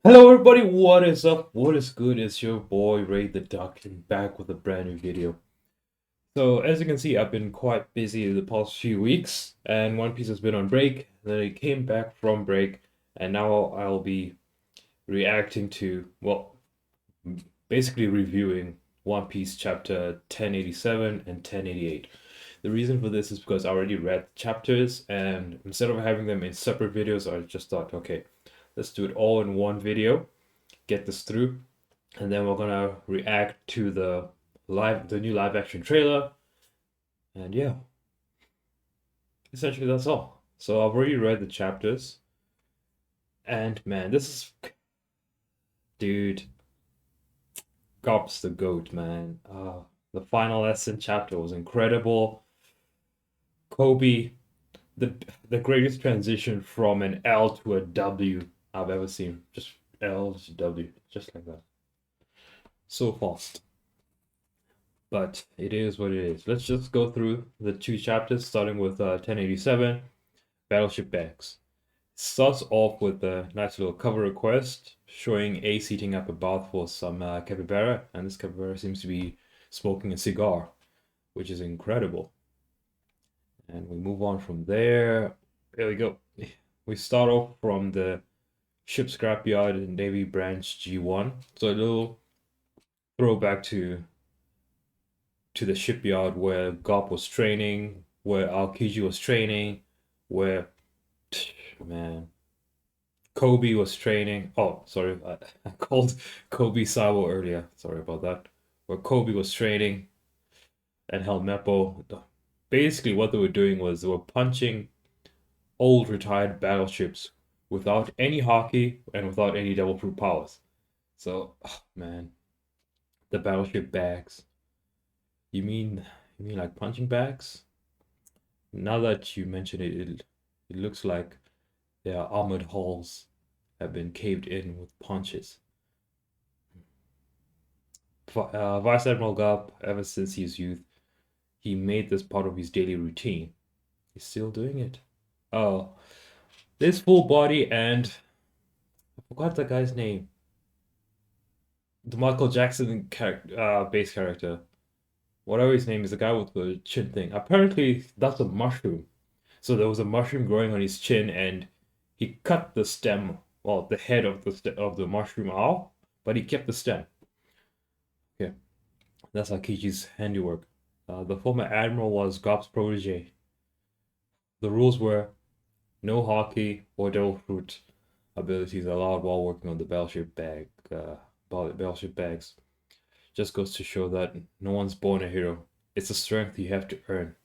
Hello everybody, what is up? What is good? It's your boy Ray the Duck and back with a brand new video. So as you can see, I've been quite busy the past few weeks and One Piece has been on break. Then I came back from break and now I'll be reacting to, well, basically reviewing One Piece chapter 1087 and 1088. The reason for this is because I already read chapters and instead of having them in separate videos, I just thought, okay, let's do it all in one video, get this through, and then we're gonna react to the new live action trailer. And yeah, essentially that's all. So I've already read the chapters, and man, this is dude, Garp's the goat, man. The final lesson chapter was incredible. Kobe, the the greatest transition from an L to a W I've ever seen. Just L to W, just like that. So fast. But it is what it is. Let's just go through the two chapters, starting with 1087, Battleship Bags. Starts off with a nice little cover request showing Ace heating up a bath for some capybara, and this capybara seems to be smoking a cigar, which is incredible. And we move on from there. There we go. We start off from the ship scrapyard in Navy Branch G1. So a little throwback to the shipyard where Garp was training, where Aokiji was training, where man Kobe was training. Oh, sorry, I called Kobe Sawa earlier. Sorry about that. Where Kobe was training and Helmeppo. Basically, what they were doing was they were punching old retired battleships without any hockey and without any double proof powers. So, oh, man, the battleship bags. You mean like punching bags? Now that you mention it, it looks like their armored hulls have been caved in with punches. Vice Admiral Garp, ever since his youth, he made this part of his daily routine. He's still doing it. Oh, this full body and I forgot the guy's name. The Michael Jackson base character. Whatever his name is, the guy with the chin thing. Apparently, that's a mushroom. So there was a mushroom growing on his chin, and he cut the stem, well, the head of the mushroom off, but he kept the stem. Yeah, that's Akichi's handiwork. The former admiral was Garp's protege. The rules were no hockey or devil fruit abilities allowed while working on the battleship bags. Just goes to show that no one's born a hero. It's a strength you have to earn.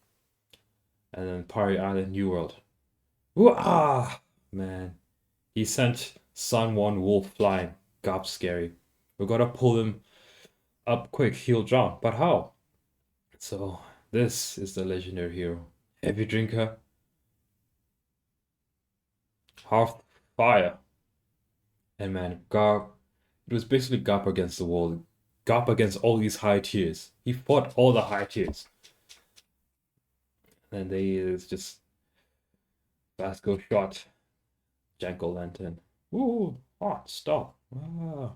And then Pirate Island, New World. Ooh-ah! Man. He sent Sun One Wolf flying. Garp's scary. We gotta pull him up quick, he'll drown. But how? So, this is the legendary hero. Heavy drinker. Half fire. And man, Garp. It was basically Garp against the world. Garp against all these high tiers. He fought all the high tiers. And they is just Vasco shot. Janko Lantern. Ooh, hot, stop. Ah.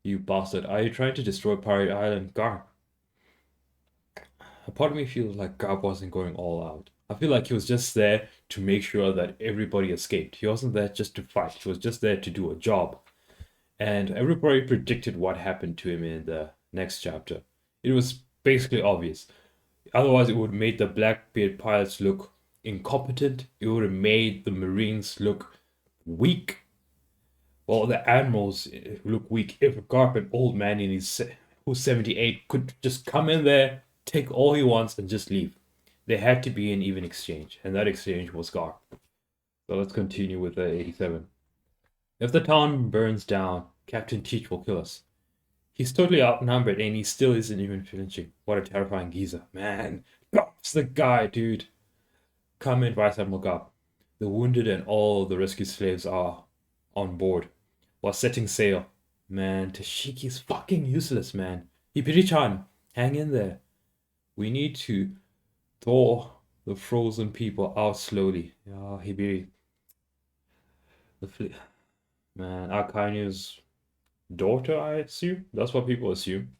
You bastard. Are you trying to destroy Pirate Island, Garp? A part of me feels like Garp wasn't going all out. I feel like he was just there to make sure that everybody escaped. He wasn't there just to fight. He was just there to do a job. And everybody predicted what happened to him in the next chapter. It was basically obvious. Otherwise, it would have made the Blackbeard pilots look incompetent. It would have made the Marines look weak. Well, the admirals look weak. If Garp, an old man who's 78, could just come in there, take all he wants, and just leave. There had to be an even exchange, and that exchange was Garp. So let's continue with the 87. If the town burns down, Captain Teach will kill us. He's totally outnumbered and he still isn't even flinching. What a terrifying geezer. Man, Garp's the guy, dude. Come in, Vice Admiral Garp. The wounded and all the rescued slaves are on board while setting sail. Man, Tashiki's fucking useless, man. Hibiri-chan, hang in there. We need to thaw the frozen people out slowly. Ah, Hibiri. The Man, Akainu's daughter, I assume? That's what people assume.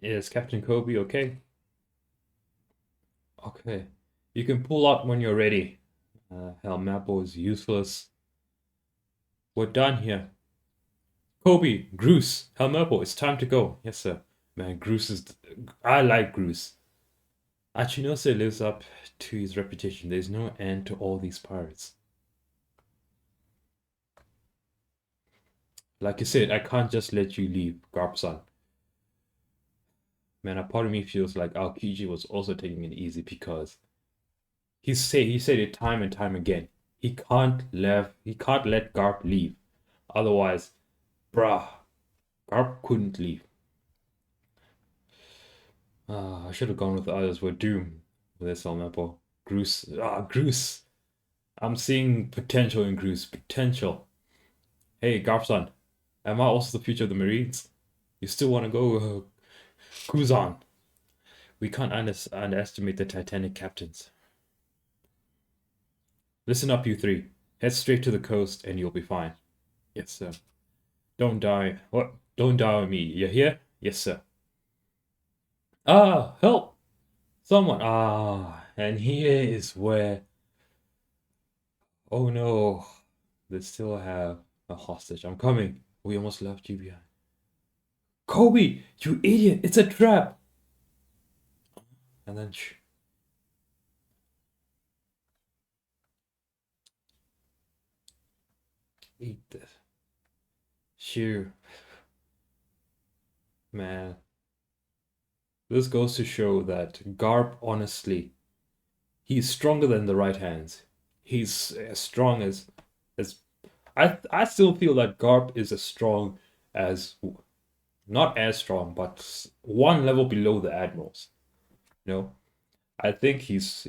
Is Captain Kobe okay? Okay. You can pull out when you're ready. Helmapple is useless. We're done here. Kobe, Groose, Helmapple, it's time to go. Yes, sir. Man, Groose is. I like Groose. Achinose lives up to his reputation. There's no end to all these pirates. Like you said, I can't just let you leave, Garp-san. Man, a part of me feels like Aokiji was also taking it easy because he said it time and time again. He can't let Garp leave. Otherwise, bruh, Garp couldn't leave. I should have gone with the others. We're doomed with this Helmapple. Groose. I'm seeing potential in Groose. Potential. Hey, Garp-san, am I also the future of the Marines? You still want to go, Kuzan? We can't underestimate the Titanic captains. Listen up, you three. Head straight to the coast and you'll be fine. Yes, sir. Don't die. What? Don't die on me. You hear? Yes, sir. Ah, help! Someone. Ah, and here is where. Oh no. They still have a hostage. I'm coming. We almost left you behind. Kobe, you idiot! It's a trap! And then. Eat this. Shoo. Man. This goes to show that Garp, honestly, he's stronger than the right hands. He's as strong as I still feel that Garp is as strong as not as strong, but one level below the admirals. You know, I think he's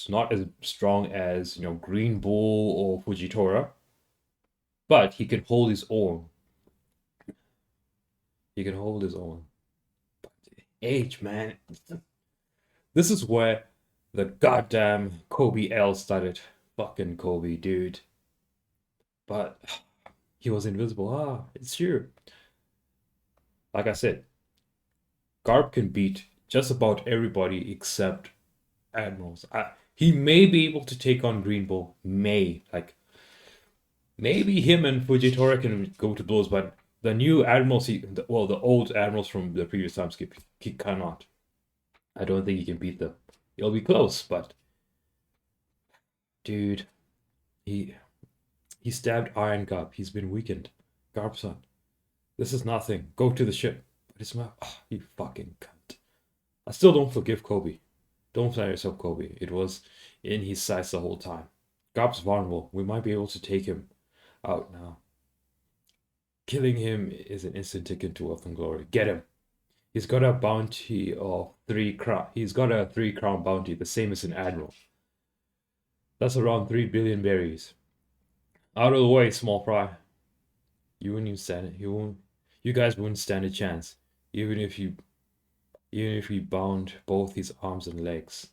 not as strong as Green Bull or Fujitora, but he can hold his own. He can hold his own. But age, man, this is where the goddamn Kobe L started. Fucking Kobe, dude. But he was invisible. It's true. Like I said, Garp can beat just about everybody except Admirals. He may be able to take on Green Bull. Maybe him and Fujitora can go to blows, but the new Admirals, the old Admirals from the previous time skip, he cannot. I don't think he can beat them. It'll be close, but dude, he he stabbed Iron Garp. He's been weakened. Garp-san, this is nothing. Go to the ship. But it's my you fucking cunt. I still don't forgive Kobe. Don't play yourself, Kobe. It was in his sights the whole time. Garp's vulnerable. We might be able to take him out now. Killing him is an instant ticket to wealth and glory. Get him. He's got a bounty of 3 crown. He's got a 3 crown bounty, the same as an admiral. That's around 3 billion berries. Out of the way, small fry. You wouldn't even stand it. You guys wouldn't stand a chance, even if we bound both his arms and legs.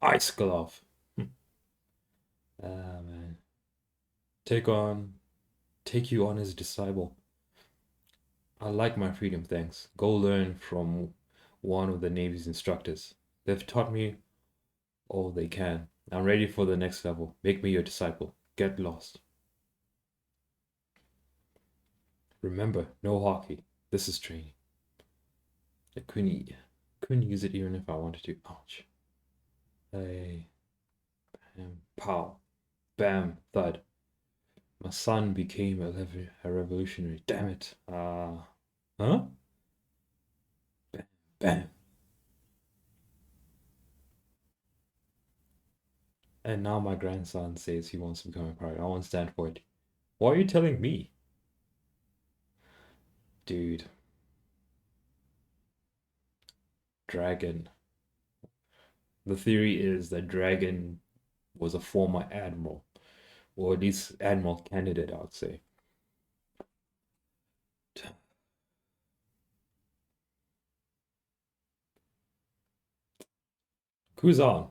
Ice glove. Man. Take you on as a disciple. I like my freedom, thanks. Go learn from one of the Navy's instructors. They've taught me all they can. I'm ready for the next level. Make me your disciple. Get lost. Remember, no hockey. This is training. I couldn't use it even if I wanted to. Ouch. Hey. Bam. Pow. Bam. Thud. My son became a revolutionary. Damn it. Huh? Bam. Bam. And now my grandson says he wants to become a pirate. I won't stand for it. Why are you telling me? Dude. Dragon. The theory is that Dragon was a former admiral, or at least admiral candidate, I would say. Kuzan,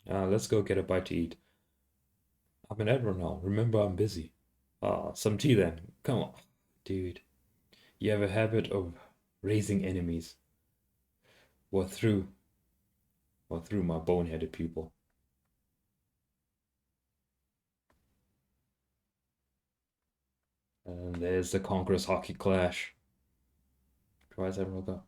let's go get a bite to eat. I'm an admiral now. Remember, I'm busy. Some tea then. Come on, dude. You have a habit of raising enemies. Or through, or through my boneheaded pupil. And there's the Conqueror's Hockey Clash. Tries Admiral Garp.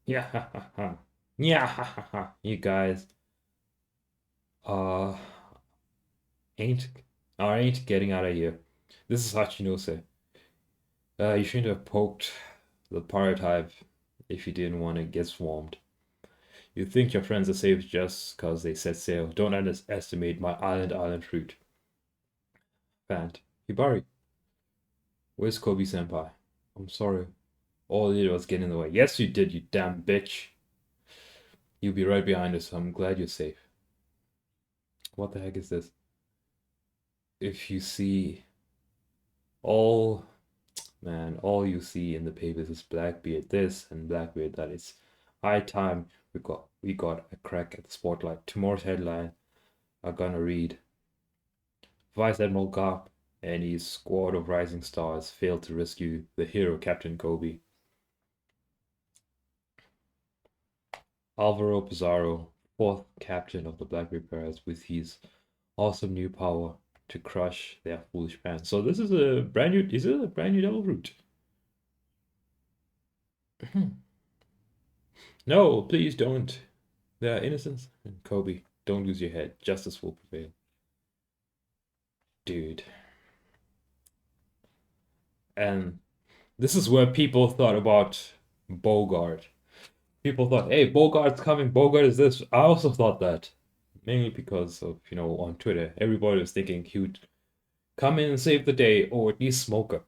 Yeah, ha ha ha. Yeah, ha ha ha. You guys, uh, ain't, ain't getting out of here. This is Hachinose. You shouldn't have poked the pirate hive if you didn't want to get swarmed. You think your friends are safe just because they set sail. Don't underestimate my island fruit. Fant. Hibari, where's Kobe senpai? I'm sorry. All you did was get in the way. Yes, you did, you damn bitch. You'll be right behind us. I'm glad you're safe. What the heck is this? If you see all, man, all you see in the papers is Blackbeard this and Blackbeard that. It's high time we got a crack at the spotlight. Tomorrow's headline are gonna read Vice Admiral Garp and his squad of rising stars failed to rescue the hero Captain Kobe. Alvaro Pizarro, fourth captain of the Blackbeard Pirates, with his awesome new power to crush their foolish plans. So this is a brand new. Is it a brand new Devil Fruit? No, please don't. They are innocents. And Kobe, don't lose your head. Justice will prevail. Dude. And this is where people thought about Bogart. People thought, hey, Bogart's coming. Bogart is this. I also thought that. Mainly because of, on Twitter, everybody was thinking he would come in and save the day, or at least Smoker.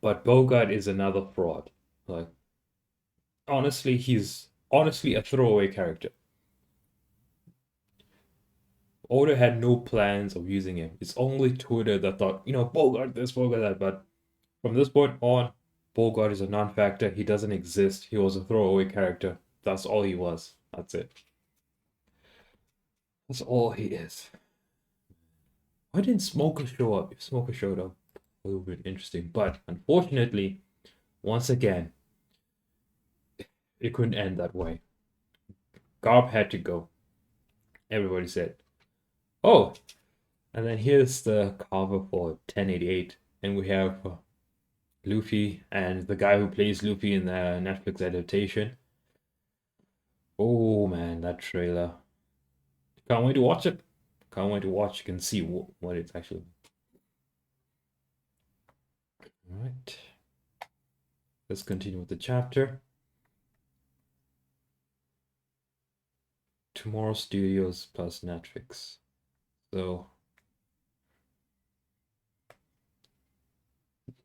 But Bogart is another fraud. Like, honestly, he's honestly a throwaway character. Oda had no plans of using him. It's only Twitter that thought, Bogart this, Bogart that. But from this point on, Bogart is a non-factor. He doesn't exist. He was a throwaway character. That's all he was. That's it. That's all he is. Why didn't Smoker show up? If Smoker showed up, it would have been interesting. But unfortunately, once again, it couldn't end that way. Garp had to go. Everybody said, oh, and then here's the cover for 1088. And we have Luffy and the guy who plays Luffy in the Netflix adaptation. Oh man, that trailer. Can't wait to watch it. Can't wait to watch. You can see what it's actually. All right. Let's continue with the chapter. Tomorrow Studios plus Netflix. So,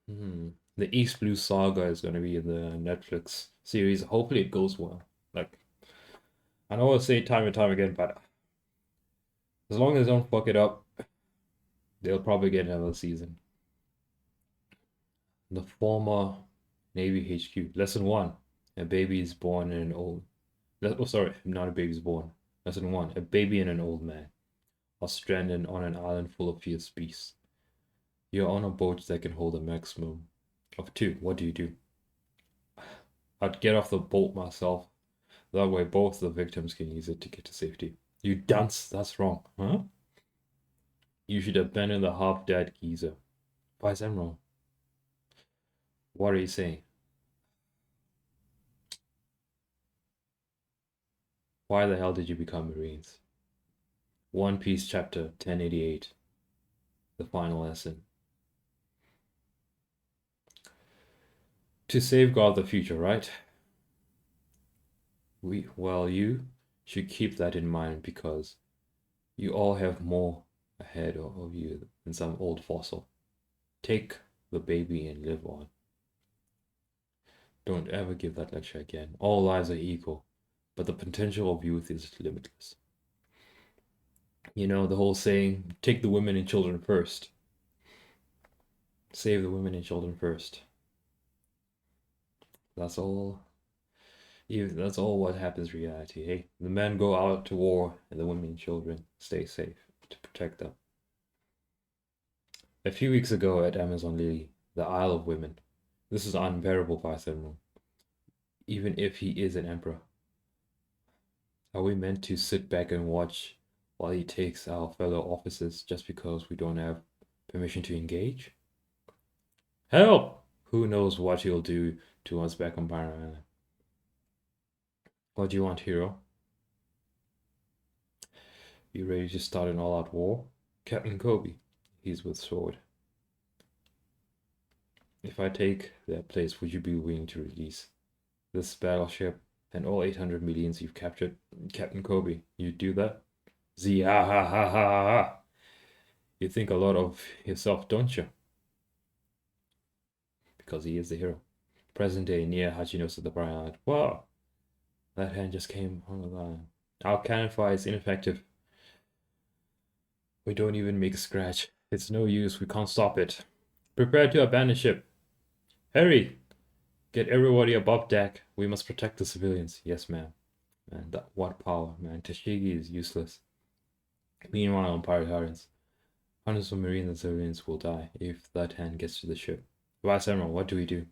the East Blue Saga is going to be in the Netflix series. Hopefully, it goes well. Like, I know I say it time and time again, but as long as they don't fuck it up, they'll probably get another season. The former Navy HQ. Lesson 1. A baby is born in an old... Oh, sorry, not a baby is born. Lesson 1. A baby and an old man are stranded on an island full of fierce beasts. You're on a boat that can hold a maximum of 2. What do you do? I'd get off the boat myself. That way both the victims can use it to get to safety. You dunce, that's wrong, huh? You should abandon the half-dead geezer. Why is that wrong? What are you saying? Why the hell did you become Marines? One Piece chapter 1088. The final lesson. To safeguard the future, right? You should keep that in mind because you all have more ahead of you than some old fossil. Take the baby and live on. Don't ever give that lecture again. All lives are equal, but the potential of youth is limitless. The whole saying, take the women and children first. Save the women and children first. That's all. That's all what happens in reality. Hey, the men go out to war and the women and children stay safe to protect them. A few weeks ago at Amazon Lily, the Isle of Women. This is unbearable, Vice Admiral. Even if he is an emperor. Are we meant to sit back and watch while he takes our fellow officers just because we don't have permission to engage? Help! Who knows what he'll do to us back on Byron Island. What do you want, hero? You ready to start an all-out war? Captain Kobe. He's with sword. If I take their place, would you be willing to release this battleship and all 800 millions you've captured? Captain Kobe, you'd do that? Z ha ha ha ha ha. You think a lot of yourself, don't you? Because he is the hero. Present day near Hachinosa the Brian. Wow, that hand just came on the line. Our cannon fire is ineffective. We don't even make a scratch. It's no use, we can't stop it. Prepare to abandon ship. Hurry! Get everybody above deck. We must protect the civilians. Yes, ma'am. Man, what power, man. Tashigi is useless. Meanwhile, on Pirate Islands, hundreds of marines and civilians will die if that hand gets to the ship. Vice Admiral, what do we do?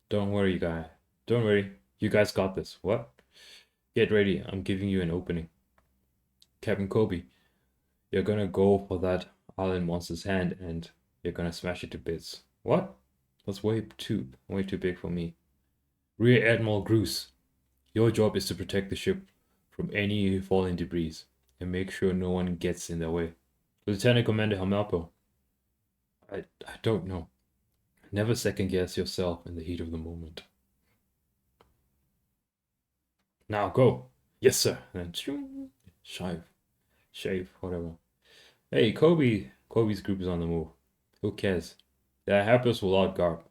Don't worry, guy. Don't worry. You guys got this. What? Get ready. I'm giving you an opening. Captain Kobe, you're gonna go for that island monster's hand and you're gonna smash it to bits. What? That's way too big for me. Rear Admiral Groose, your job is to protect the ship from any falling debris and make sure no one gets in their way. Lieutenant Commander Hamalpo, I don't know. Never second guess yourself in the heat of the moment. Now go. Yes, sir. And then shave, whatever. Hey, Kobe's group is on the move. Who cares? They're helpless without Garp.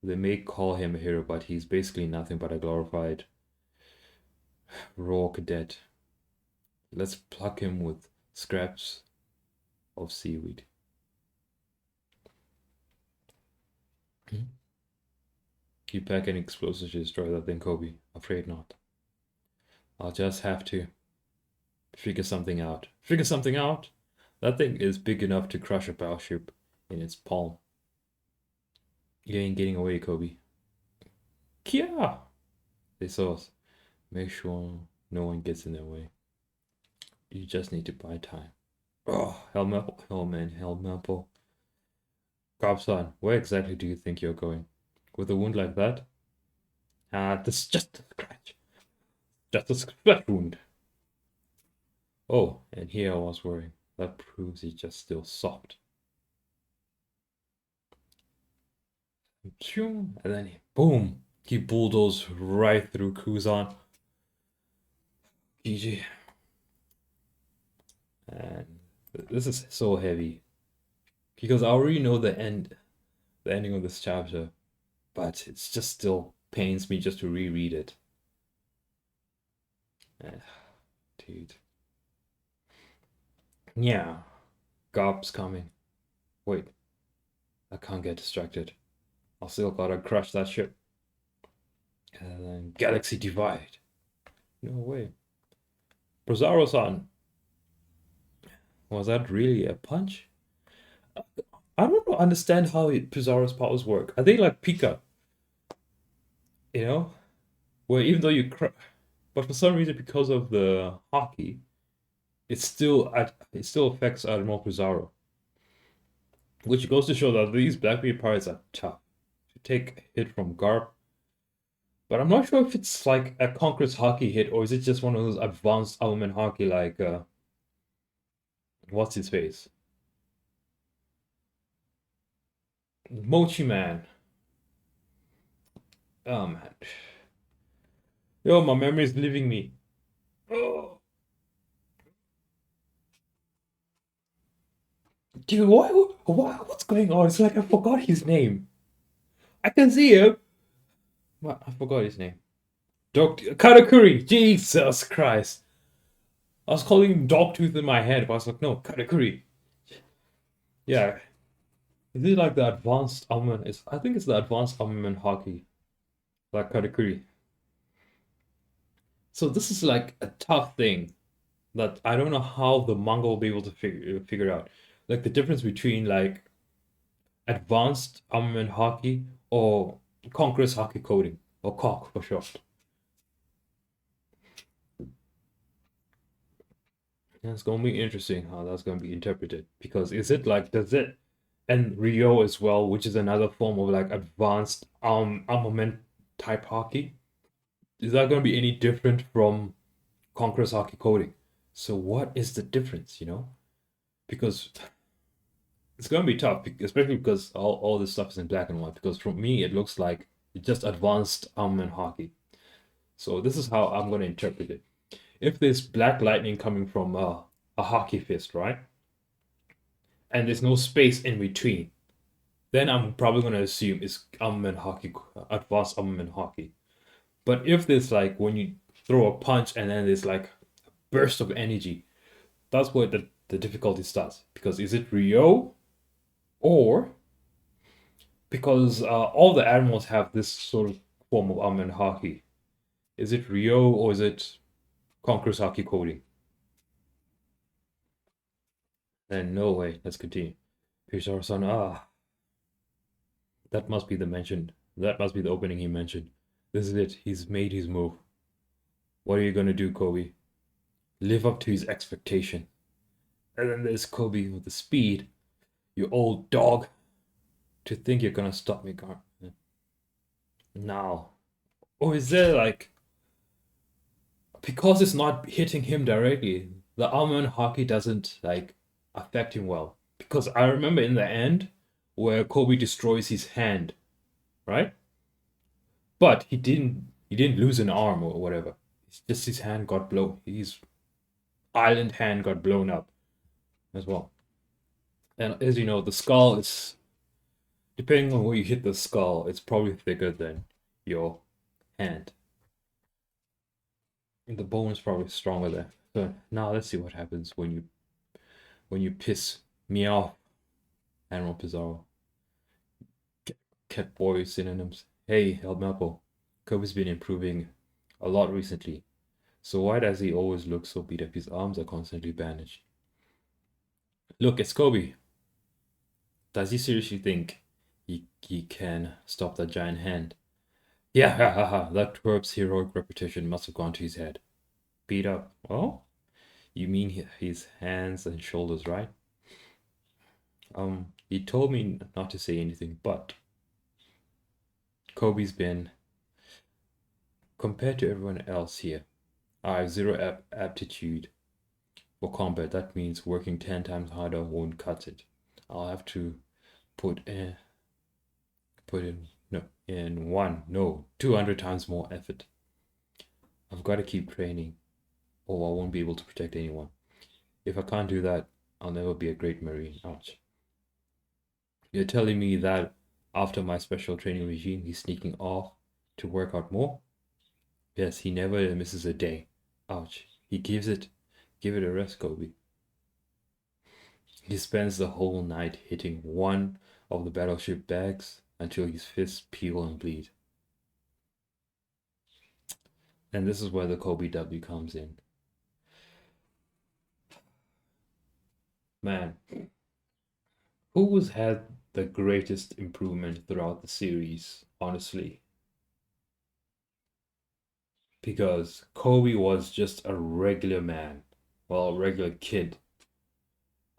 They may call him a hero, but he's basically nothing but a glorified raw cadet. Let's pluck him with scraps of seaweed. You pack any explosives to destroy that thing, Kobe? Afraid not. I'll just have to figure something out. Figure something out? That thing is big enough to crush a battleship in its palm. You ain't getting away, Kobe. Kia! They saw us. Make sure no one gets in their way. You just need to buy time. Oh, Helmapple. Garp-san, where exactly do you think you're going? With a wound like that? This is just a scratch. Just a scratch wound. Oh, and here I was worrying. That proves he's just still soft. And then boom, he bulldozed right through Kuzan. GG. And this is so heavy because I already know the ending of this chapter, but it's just still pains me just to reread it. Dude. Yeah, Garp's coming. Wait, I can't get distracted. I still gotta crush that ship. And then Galaxy Divide. No way. Pizarro-san. Was that really a punch? I don't understand how Pizarro's powers work. Are they like Pika? You know? Where even though you but for some reason, because of the hockey, it still affects Admiral Pizarro. Which goes to show that these Blackbeard pirates are tough. To take a hit from Garp. But I'm not sure if it's like a Conqueror's hockey hit or is it just one of those advanced element hockey like what's his face? Mochi Man. Oh man. Yo, my memory is leaving me. Oh. Dude, what's going on? It's like I forgot his name. I can see him. What? I forgot his name. Dr. Katakuri. Jesus Christ. I was calling him Dogtooth in my head, but I was like, no, Katakuri. Yeah. Is it like the advanced armament? I think it's the advanced armament hockey. Like Katakuri. So this is like a tough thing that I don't know how the manga will be able to figure out. Like the difference between like advanced armament hockey or Conqueror's hockey coding, or COC for short. And it's gonna be interesting how that's gonna be interpreted because is it like does it and Rio as well, which is another form of like advanced armament type hockey, is that gonna be any different from Conqueror's hockey coding? So what is the difference, you know? Because it's gonna be tough, especially because all this stuff is in black and white. Because for me, it looks like it's just advanced armament hockey. So this is how I'm gonna interpret it. If there's black lightning coming from a hockey fist, right? And there's no space in between, then I'm probably gonna assume it's armament hockey, advanced armament hockey. But if there's like when you throw a punch and then there's like a burst of energy, that's where the difficulty starts. Because is it Rio or because all the animals have this sort of form of armament hockey? Is it Rio or is it Conqueror's hockey coding? And no way. Let's continue. Pishar-san, that must be the mention. That must be the opening he mentioned. This is it. He's made his move. What are you gonna do, Kobe? Live up to his expectation. And then there's Kobe with the speed. You old dog. To think you're gonna stop me, Garp. Now. Or is there like because it's not hitting him directly, the armament hockey doesn't like affect him well. Because I remember in the end where Kobe destroys his hand, right? But he didn't lose an arm or whatever. It's just his hand got blown. His island hand got blown up as well. And as you know, the skull is depending on where you hit the skull, it's probably thicker than your hand. And the bone is probably stronger there. So now let's see what happens when you piss me off, Admiral Pizarro. Cat boy synonyms. Hey, El Melpo. Kobe's been improving a lot recently. So why does he always look so beat up? His arms are constantly bandaged. Look, it's Kobe. Does he seriously think he can stop that giant hand? Yeah, ha ha ha. That twerp's heroic reputation must have gone to his head. Beat up. Oh? You mean his hands and shoulders, right? He told me not to say anything, but Kobe's been compared to everyone else here. I have zero aptitude for combat. That means working 10 times harder won't cut it. I'll have to put in no in one no 200 times more effort. I've got to keep training, or I won't be able to protect anyone. If I can't do that, I'll never be a great Marine. Ouch. You're telling me that after my special training regime, he's sneaking off to work out more? Yes, he never misses a day. Ouch. Give it a rest, Kobe. He spends the whole night hitting one of the battleship bags until his fists peel and bleed. And this is where the Kobe W comes in. Man, who's had the greatest improvement throughout the series, honestly? Because Kobe was just a regular man, well, a regular kid.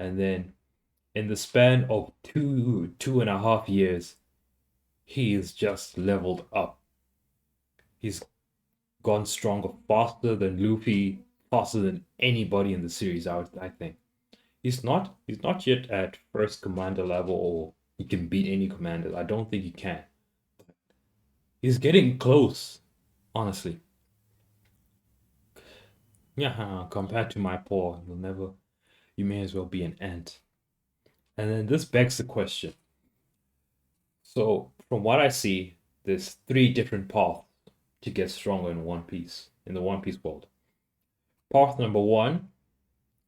And then in the span of 2.5 years, he is just leveled up. He's gone stronger faster than Luffy, faster than anybody in the series, I think. He's not yet at first commander level or he can beat any commander. I don't think he can. He's getting close, honestly. Yeah, compared to my paw, you may as well be an ant. And then this begs the question. So, from what I see, there's 3 different paths to get stronger in One Piece, in the One Piece world. Path number 1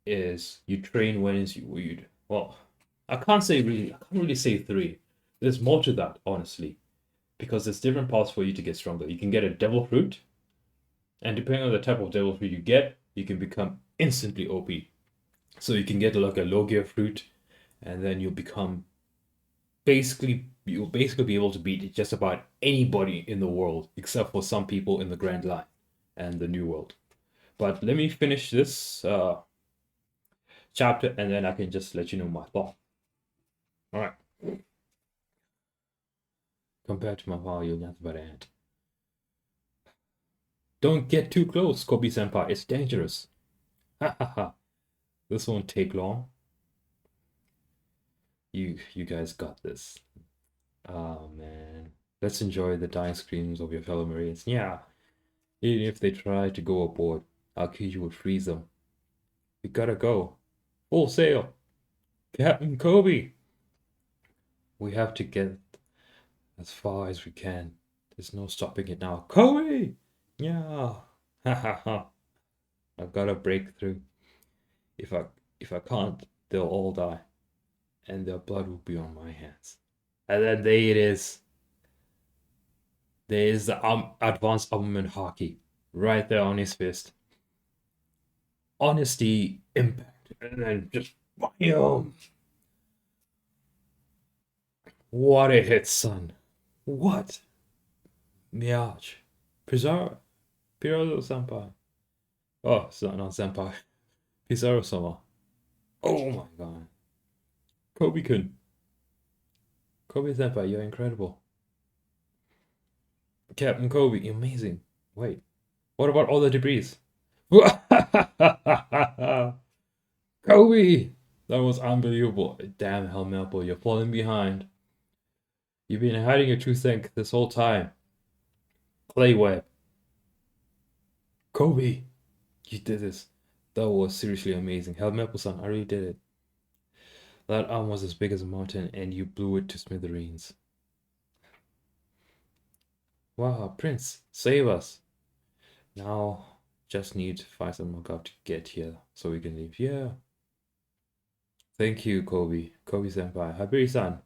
is you train when it's you. Well, I can't really say 3. There's more to that, honestly, because there's different paths for you to get stronger. You can get a devil fruit, and depending on the type of devil fruit you get, you can become instantly OP. So you can get like a Logia fruit, and then you'll basically be able to beat just about anybody in the world, except for some people in the Grand Line and the New World. But let me finish this chapter, and then I can just let you know my thought. All right. Compared to my father, you're nothing but an ant. Don't get too close, Kobe-senpai. It's dangerous. Ha ha ha. This won't take long. You guys got this. Oh man. Let's enjoy the dying screams of your fellow Marines. Yeah. Even if they try to go aboard, Aokiji will freeze them. We gotta go. Full sail. Captain Kobe. We have to get as far as we can. There's no stopping it now. Kobe! Yeah. Ha ha ha. I've gotta break through. If I can't, they'll all die. And their blood will be on my hands. And then there it is. There is the advanced armament hockey right there on his fist. Honesty, impact, and then just bam! What a hit, son! What? Miyaj, Pizarro, Senpai. Oh, it's not Senpai. Pizarro-sama. Oh my god. Kobe-kun. Kobe-senpai, you're incredible. Captain Kobe, amazing. Wait, what about all the debris? Kobe! That was unbelievable. Damn, Helmeppo, you're falling behind. You've been hiding your true think this whole time. Clay web. Kobe, you did this. That was seriously amazing. Helmeppo-san, I really did it. That arm was as big as a mountain, and you blew it to smithereens. Wow, Prince, save us. Now, just need to find some more Garp to get here so we can leave. Yeah. Thank you, Kobe. Kobe-senpai. Habiri-san.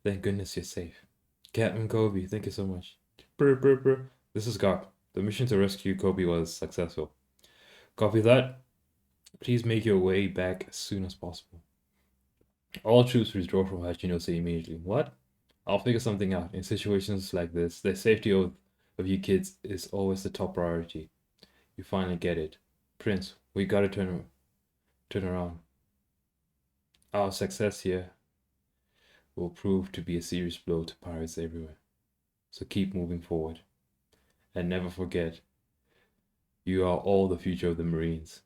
Thank goodness you're safe. Captain Kobe, thank you so much. Brr, brr, brr. This is Garp. The mission to rescue Kobe was successful. Copy that. Please make your way back as soon as possible. All troops withdraw from Hachinose immediately. What? I'll figure something out. In situations like this, the safety of you kids is always the top priority. You finally get it. Prince, we gotta turn around. Our success here will prove to be a serious blow to pirates everywhere. So keep moving forward. And never forget, you are all the future of the Marines.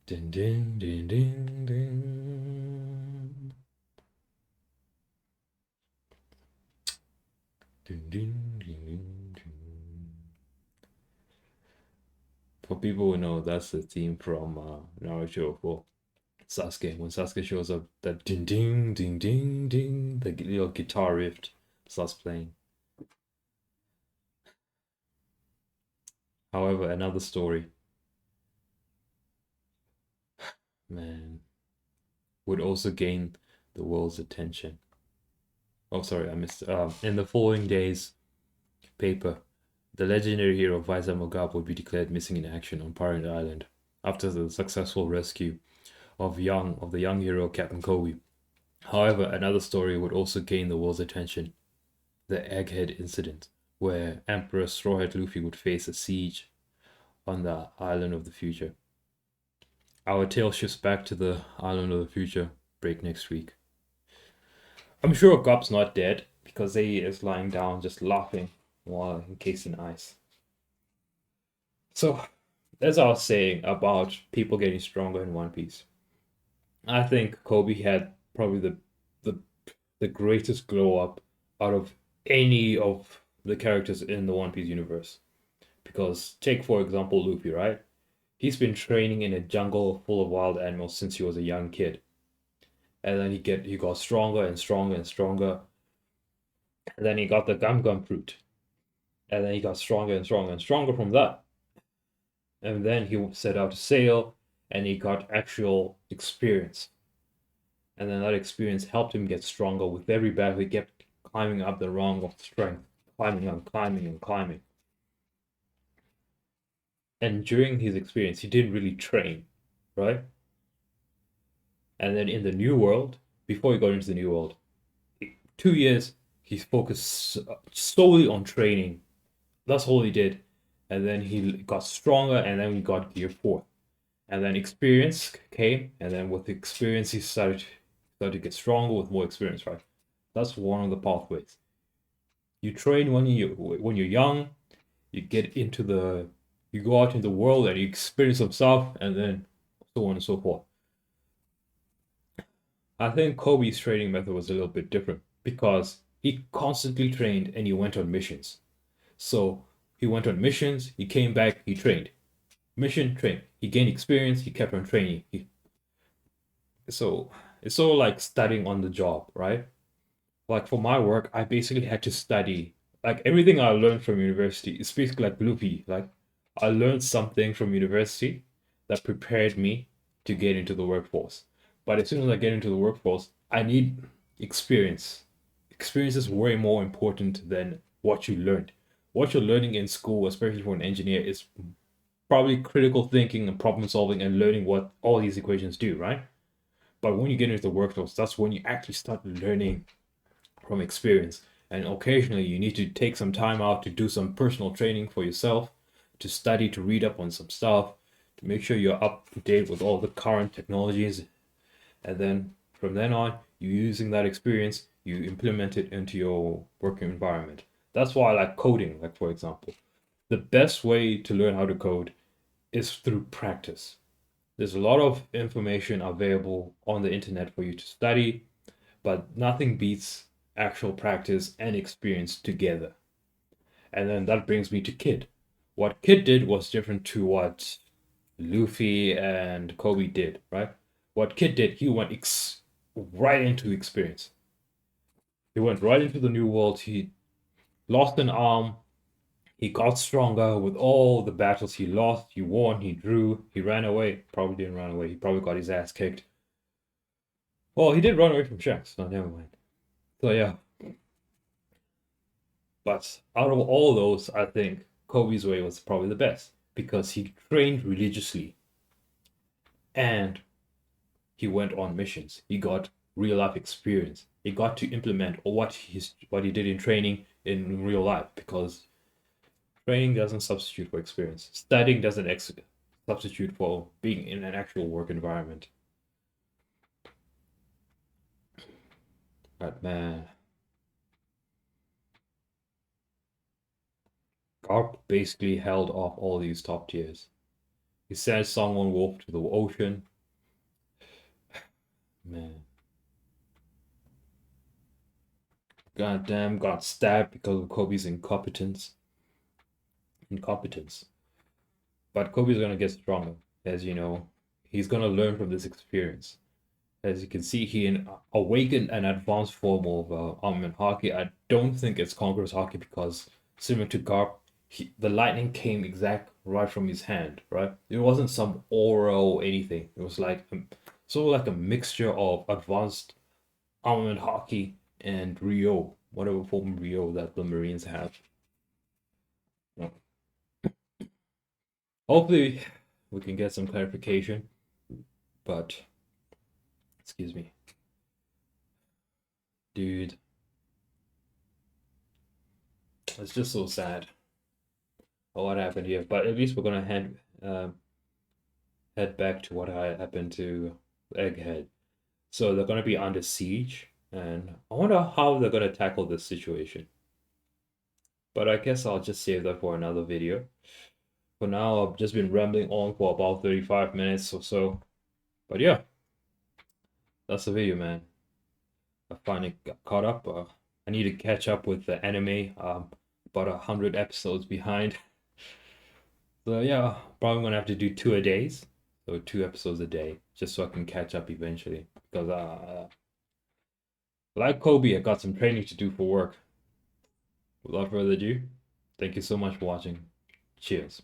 Ding, ding, ding, ding, ding. Ding, ding, ding, ding, ding. For people who know, that's the theme from Naruto for Sasuke. When Sasuke shows up, that ding, ding, ding, ding, ding, the little guitar riff starts playing. However, another story, man, would also gain the world's attention. Oh, sorry, I missed. In the following days, paper, the legendary hero Vizsla Garp would be declared missing in action on Pirate Island after the successful rescue of the young hero Captain Kobe. However, another story would also gain the world's attention: the Egghead incident, where Emperor Strawhead Luffy would face a siege on the Island of the Future. Our tale shifts back to the Island of the Future break next week. I'm sure Garp's not dead because he is lying down just laughing while encased in ice. So, as I was saying about people getting stronger in One Piece, I think Kobe had probably the greatest glow up out of any of the characters in the One Piece universe. Because take for example Luffy, right? He's been training in a jungle full of wild animals since he was a young kid. And then he got stronger and stronger and stronger. And then he got the gum fruit. And then he got stronger and stronger and stronger from that. And then he set out to sail and he got actual experience. And then that experience helped him get stronger. With every battle, he kept climbing up the rung of strength, climbing and climbing and climbing. And during his experience, he didn't really train. right? And then in the new world, before he got into the new world, 2 years he focused solely on training. That's all he did. And then he got stronger, and then we got Gear 4. And then experience came, and then with experience he started to get stronger with more experience, right? That's one of the pathways. You train when you're young, you get into the you go out in the world and you experience some stuff, and then so on and so forth. I think Kobe's training method was a little bit different because he constantly trained and he went on missions. So he went on missions, he came back, he trained. Mission, train. He gained experience, he kept on training. So it's sort of like studying on the job, right? Like for my work, I basically had to study. Like everything I learned from university is basically like Bloopy. Like I learned something from university that prepared me to get into the workforce. But as soon as I get into the workforce, I need experience. Experience is way more important than what you learned. What you're learning in school, especially for an engineer, is probably critical thinking and problem solving and learning what all these equations do, right? But when you get into the workforce, that's when you actually start learning from experience. And occasionally you need to take some time out to do some personal training for yourself, to study, to read up on some stuff, to make sure you're up to date with all the current technologies. And then from then on, you using that experience, you implement it into your working environment. That's why I like coding, like for example. The best way to learn how to code is through practice. There's a lot of information available on the internet for you to study, but nothing beats actual practice and experience together. And then that brings me to Kid. What Kid did was different to what Luffy and Kobe did, right? What Kid did, he went right into experience. He went right into the new world. He lost an arm. He got stronger with all the battles he lost. He won. He drew. He ran away. Probably didn't run away. He probably got his ass kicked. Well, he did run away from Shanks. No, never mind. So yeah, but out of all those, I think Kobe's way was probably the best because he trained religiously and he went on missions. He got real life experience. He got to implement what he did in training in real life because training doesn't substitute for experience. Studying doesn't substitute for being in an actual work environment. But man, Garp basically held off all these top tiers. He sent Songwon Wolf to the ocean. Man. Goddamn, got stabbed because of Kobe's incompetence. But Kobe's gonna get stronger, as you know. He's gonna learn from this experience. As you can see, he awakened an advanced form of armament hockey. I don't think it's Conqueror's hockey because, similar to Garp, the lightning came exact right from his hand, right? It wasn't some aura or anything. It was like sort of like a mixture of advanced armament hockey and Rio, whatever form of Rio that the Marines have. Hopefully, we can get some clarification. But, excuse me, dude, it's just so sad what happened here. But at least we're gonna head back to what happened to Egghead. So they're gonna be under siege, and I wonder how they're gonna tackle this situation. But I guess I'll just save that for another video. For now, I've just been rambling on for about 35 minutes or so. But yeah, that's the video, man. I finally got caught up. I need to catch up with the anime. About 100 episodes behind. So yeah, probably gonna have to do 2 a days. So 2 episodes a day, just so I can catch up eventually. Because like Kobe, I got some training to do for work. Without further ado, thank you so much for watching. Cheers.